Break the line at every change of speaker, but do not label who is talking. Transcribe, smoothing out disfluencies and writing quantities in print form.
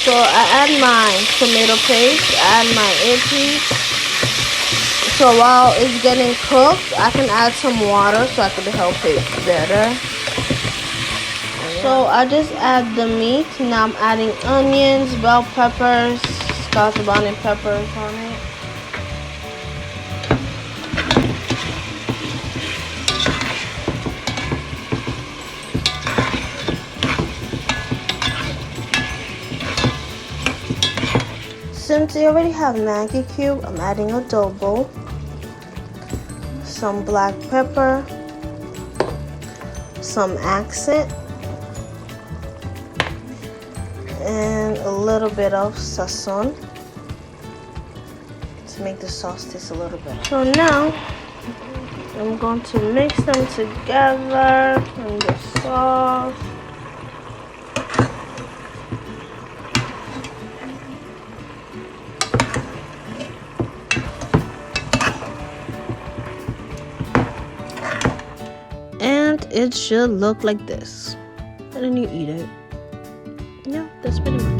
So I add my tomato paste, I add my egg piece. So while it's getting cooked, I can add some water so I can help it better. So I just add the meat. Now I'm adding onions, bell peppers, scotch bonnet peppers on it. Since I already have Maggi cube, I'm adding adobo, some black pepper, some accent, and a little bit of sazon to make the sauce taste a little better. So now I'm going to mix them together in the sauce. And it should look like this. And then you eat it. Yeah, that's pretty much